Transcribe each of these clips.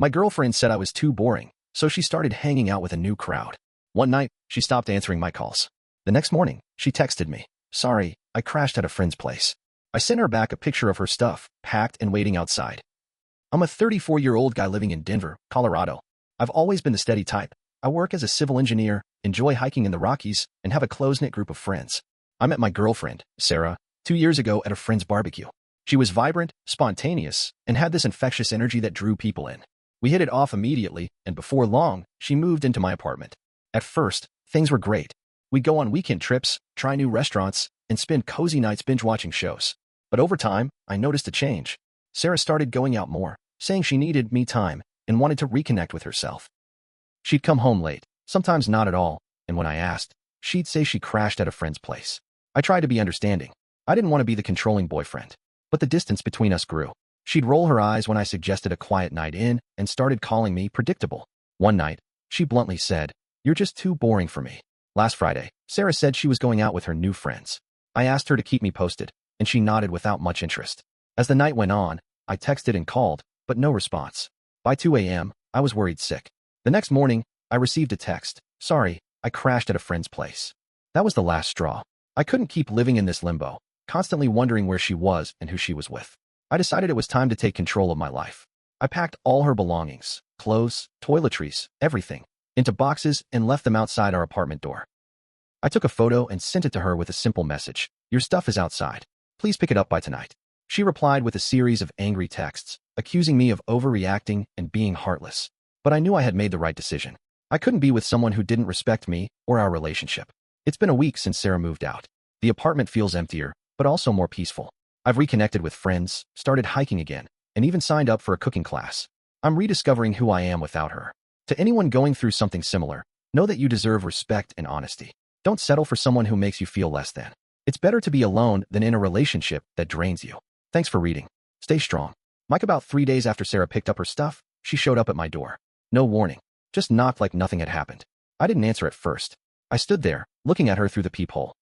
My girlfriend said I was too boring, so she started hanging out with a new crowd. One night, she stopped answering my calls. The next morning, she texted me, "Sorry, I crashed at a friend's place." I sent her back a picture of her stuff, packed and waiting outside. I'm a 34-year-old guy living in Denver, Colorado. I've always been the steady type. I work as a civil engineer, enjoy hiking in the Rockies, and have a close-knit group of friends. I met my girlfriend, Sarah, 2 years ago at a friend's barbecue. She was vibrant, spontaneous, and had this infectious energy that drew people in. We hit it off immediately, and before long, she moved into my apartment. At first, things were great. We'd go on weekend trips, try new restaurants, and spend cozy nights binge-watching shows. But over time, I noticed a change. Sarah started going out more, saying she needed me time and wanted to reconnect with herself. She'd come home late, sometimes not at all, and when I asked, she'd say she crashed at a friend's place. I tried to be understanding. I didn't want to be the controlling boyfriend. But the distance between us grew. She'd roll her eyes when I suggested a quiet night in and started calling me predictable. One night, she bluntly said, "You're just too boring for me." Last Friday, Sarah said she was going out with her new friends. I asked her to keep me posted, and she nodded without much interest. As the night went on, I texted and called, but no response. By 2 a.m., I was worried sick. The next morning, I received a text, "Sorry, I crashed at a friend's place." That was the last straw. I couldn't keep living in this limbo, constantly wondering where she was and who she was with. I decided it was time to take control of my life. I packed all her belongings, clothes, toiletries, everything, into boxes and left them outside our apartment door. I took a photo and sent it to her with a simple message, "Your stuff is outside. Please pick it up by tonight." She replied with a series of angry texts, accusing me of overreacting and being heartless. But I knew I had made the right decision. I couldn't be with someone who didn't respect me or our relationship. It's been a week since Sarah moved out. The apartment feels emptier, but also more peaceful. I've reconnected with friends, started hiking again, and even signed up for a cooking class. I'm rediscovering who I am without her. To anyone going through something similar, know that you deserve respect and honesty. Don't settle for someone who makes you feel less than. It's better to be alone than in a relationship that drains you. Thanks for reading. Stay strong. Mike, about 3 days after Sarah picked up her stuff, she showed up at my door. No warning. Just knocked like nothing had happened. I didn't answer at first. I stood there, looking at her through the peephole.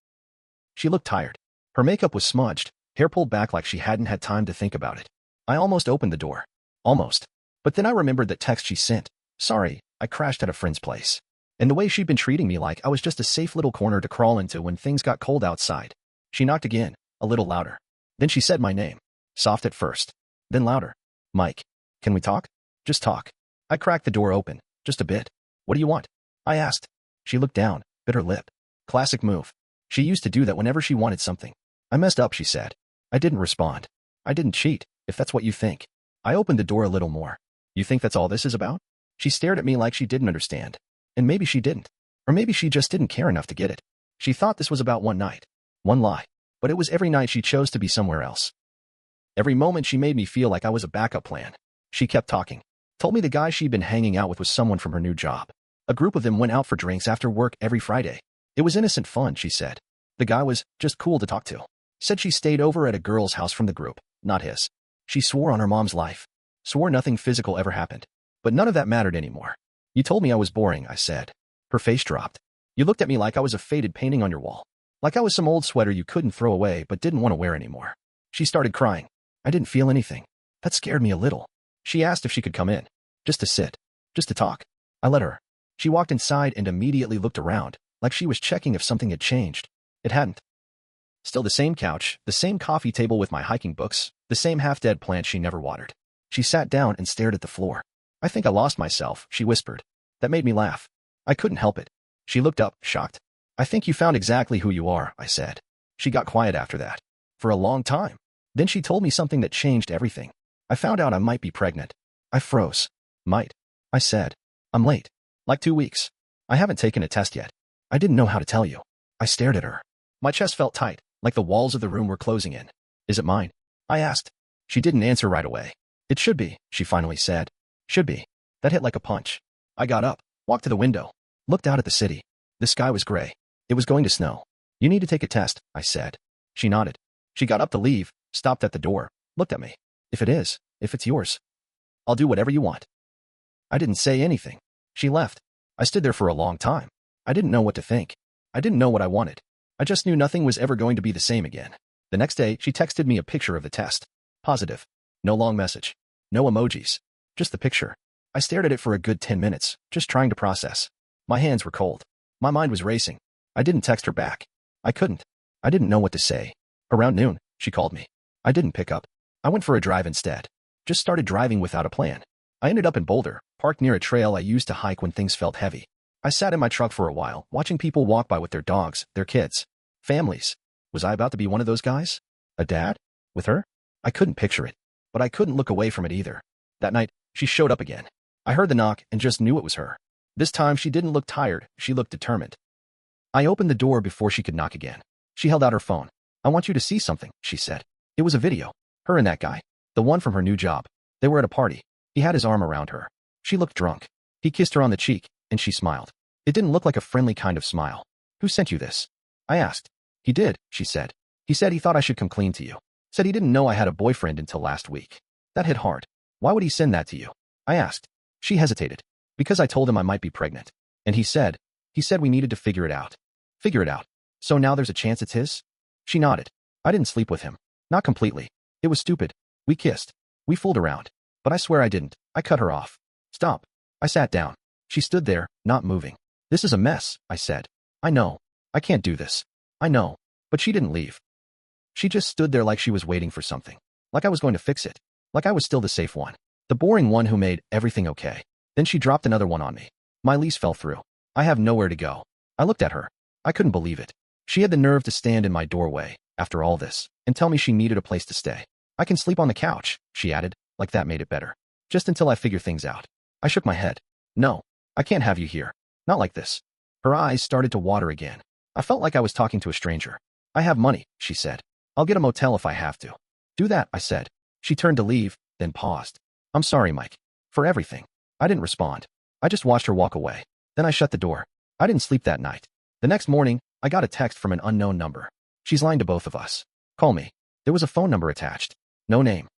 She looked tired. Her makeup was smudged, hair pulled back like she hadn't had time to think about it. I almost opened the door. Almost. But then I remembered that text she sent. "Sorry, I crashed at a friend's place." And the way she'd been treating me like I was just a safe little corner to crawl into when things got cold outside. She knocked again, a little louder. Then she said my name. Soft at first. Then louder. "Mike, can we talk? Just talk." I cracked the door open, just a bit. "What do you want?" I asked. She looked down, bit her lip. Classic move. She used to do that whenever she wanted something. "I messed up," she said. I didn't respond. "I didn't cheat, if that's what you think." I opened the door a little more. "You think that's all this is about?" She stared at me like she didn't understand. And maybe she didn't. Or maybe she just didn't care enough to get it. She thought this was about one night. One lie. But it was every night she chose to be somewhere else. Every moment she made me feel like I was a backup plan. She kept talking. Told me the guy she'd been hanging out with was someone from her new job. A group of them went out for drinks after work every Friday. It was innocent fun, she said. The guy was just cool to talk to. Said she stayed over at a girl's house from the group, not his. She swore on her mom's life. Swore nothing physical ever happened. But none of that mattered anymore. "You told me I was boring," I said. Her face dropped. "You looked at me like I was a faded painting on your wall. Like I was some old sweater you couldn't throw away but didn't want to wear anymore." She started crying. I didn't feel anything. That scared me a little. She asked if she could come in. Just to sit. Just to talk. I let her. She walked inside and immediately looked around, like she was checking if something had changed. It hadn't. Still the same couch, the same coffee table with my hiking books, the same half-dead plant she never watered. She sat down and stared at the floor. "I think I lost myself," she whispered. That made me laugh. I couldn't help it. She looked up, shocked. "I think you found exactly who you are," I said. She got quiet after that. For a long time. Then she told me something that changed everything. I found out I might be pregnant. I froze. "Might," I said. "I'm late. Like 2 weeks. I haven't taken a test yet." I didn't know how to tell you. I stared at her. My chest felt tight, like the walls of the room were closing in. "Is it mine?" I asked. She didn't answer right away. "It should be," she finally said. "Should be." That hit like a punch. I got up, walked to the window, looked out at the city. The sky was gray. It was going to snow. "You need to take a test," I said. She nodded. She got up to leave, stopped at the door, looked at me. If it's yours, I'll do whatever you want." I didn't say anything. She left. I stood there for a long time. I didn't know what to think. I didn't know what I wanted. I just knew nothing was ever going to be the same again. The next day, she texted me a picture of the test. Positive. No long message. No emojis. Just the picture. I stared at it for a good 10 minutes, just trying to process. My hands were cold. My mind was racing. I didn't text her back. I couldn't. I didn't know what to say. Around noon, she called me. I didn't pick up. I went for a drive instead. Just started driving without a plan. I ended up in Boulder, parked near a trail I used to hike when things felt heavy. I sat in my truck for a while, watching people walk by with their dogs, their kids, families. Was I about to be one of those guys? A dad? With her? I couldn't picture it, but I couldn't look away from it either. That night, she showed up again. I heard the knock and just knew it was her. This time she didn't look tired, she looked determined. I opened the door before she could knock again. She held out her phone. I want you to see something, she said. It was a video. Her and that guy. The one from her new job. They were at a party. He had his arm around her. She looked drunk. He kissed her on the cheek, and she smiled. It didn't look like a friendly kind of smile. Who sent you this? I asked. He did, she said. He said he thought I should come clean to you. Said he didn't know I had a boyfriend until last week. That hit hard. Why would he send that to you? I asked. She hesitated. Because I told him I might be pregnant. And he said we needed to figure it out. Figure it out. So now there's a chance it's his? She nodded. I didn't sleep with him. Not completely. It was stupid. We kissed. We fooled around. But I swear I didn't. I cut her off. Stop. I sat down. She stood there, not moving. This is a mess, I said. I know. I can't do this. I know. But she didn't leave. She just stood there like she was waiting for something. Like I was going to fix it. Like I was still the safe one. The boring one who made everything okay. Then she dropped another one on me. My lease fell through. I have nowhere to go. I looked at her. I couldn't believe it. She had the nerve to stand in my doorway, after all this, and tell me she needed a place to stay. I can sleep on the couch, she added, like that made it better. Just until I figure things out. I shook my head. No, I can't have you here. Not like this. Her eyes started to water again. I felt like I was talking to a stranger. I have money, she said. I'll get a motel if I have to. Do that, I said. She turned to leave, then paused. I'm sorry, Mike. For everything. I didn't respond. I just watched her walk away. Then I shut the door. I didn't sleep that night. The next morning, I got a text from an unknown number. She's lying to both of us. Call me. There was a phone number attached. No name.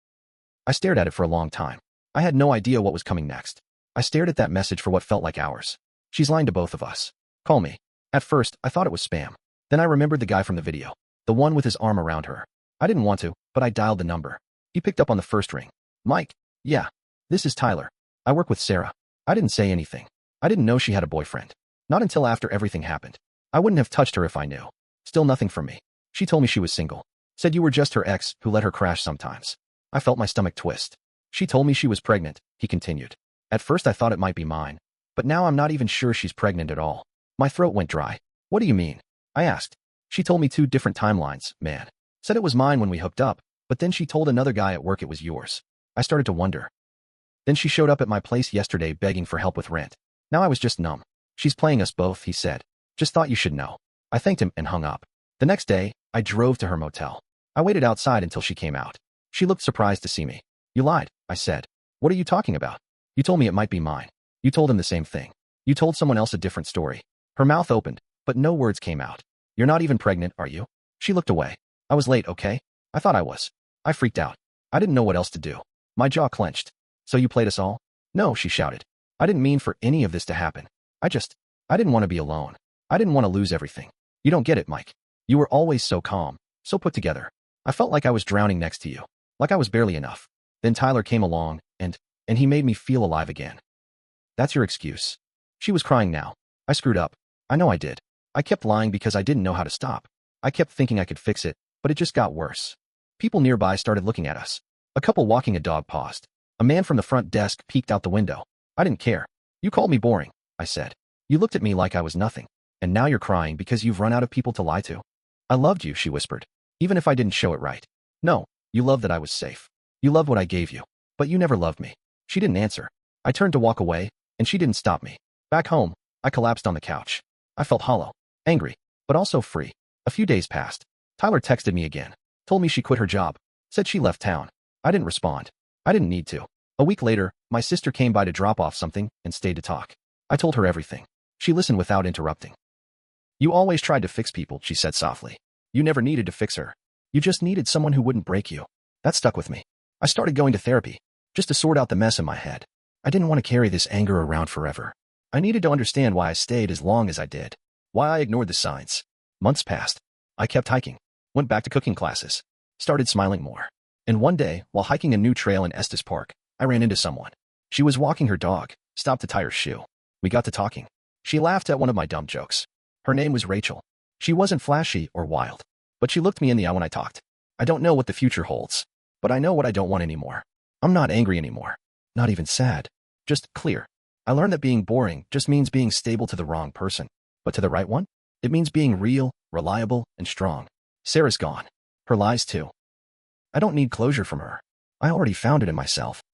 I stared at it for a long time. I had no idea what was coming next. I stared at that message for what felt like hours. She's lying to both of us. Call me. At first, I thought it was spam. Then I remembered the guy from the video. The one with his arm around her. I didn't want to, but I dialed the number. He picked up on the first ring. Mike. Yeah. This is Tyler. I work with Sarah. I didn't say anything. I didn't know she had a boyfriend. Not until after everything happened. I wouldn't have touched her if I knew. Still nothing from me. She told me she was single. Said you were just her ex who let her crash sometimes. I felt my stomach twist. She told me she was pregnant, he continued. At first I thought it might be mine. But now I'm not even sure she's pregnant at all. My throat went dry. What do you mean? I asked. She told me 2 different timelines, man. Said it was mine when we hooked up, but then she told another guy at work it was yours. I started to wonder. Then she showed up at my place yesterday begging for help with rent. Now I was just numb. She's playing us both, he said. Just thought you should know. I thanked him and hung up. The next day, I drove to her motel. I waited outside until she came out. She looked surprised to see me. You lied, I said. What are you talking about? You told me it might be mine. You told him the same thing. You told someone else a different story. Her mouth opened, but no words came out. You're not even pregnant, are you? She looked away. I was late, okay? I thought I was. I freaked out. I didn't know what else to do. My jaw clenched. So you played us all? No, she shouted. I didn't mean for any of this to happen. I didn't want to be alone. I didn't want to lose everything. You don't get it, Mike. You were always so calm, so put together. I felt like I was drowning next to you. Like I was barely enough. Then Tyler came along, and he made me feel alive again. That's your excuse. She was crying now. I screwed up. I know I did. I kept lying because I didn't know how to stop. I kept thinking I could fix it, but it just got worse. People nearby started looking at us. A couple walking a dog paused. A man from the front desk peeked out the window. I didn't care. You called me boring, I said. You looked at me like I was nothing. And now you're crying because you've run out of people to lie to. I loved you, she whispered. Even if I didn't show it right. No, you loved that I was safe. You loved what I gave you. But you never loved me. She didn't answer. I turned to walk away, and she didn't stop me. Back home, I collapsed on the couch. I felt hollow, angry, but also free. A few days passed. Tyler texted me again. Told me she quit her job. Said she left town. I didn't respond. I didn't need to. A week later, my sister came by to drop off something and stayed to talk. I told her everything. She listened without interrupting. You always tried to fix people, she said softly. You never needed to fix her. You just needed someone who wouldn't break you. That stuck with me. I started going to therapy, just to sort out the mess in my head. I didn't want to carry this anger around forever. I needed to understand why I stayed as long as I did. Why I ignored the signs. Months passed. I kept hiking. Went back to cooking classes. Started smiling more. And one day, while hiking a new trail in Estes Park, I ran into someone. She was walking her dog, stopped to tie her shoe. We got to talking. She laughed at one of my dumb jokes. Her name was Rachel. She wasn't flashy or wild, but she looked me in the eye when I talked. I don't know what the future holds, but I know what I don't want anymore. I'm not angry anymore. Not even sad. Just clear. I learned that being boring just means being stable to the wrong person, but to the right one, it means being real, reliable, and strong. Sarah's gone. Her lies too. I don't need closure from her. I already found it in myself.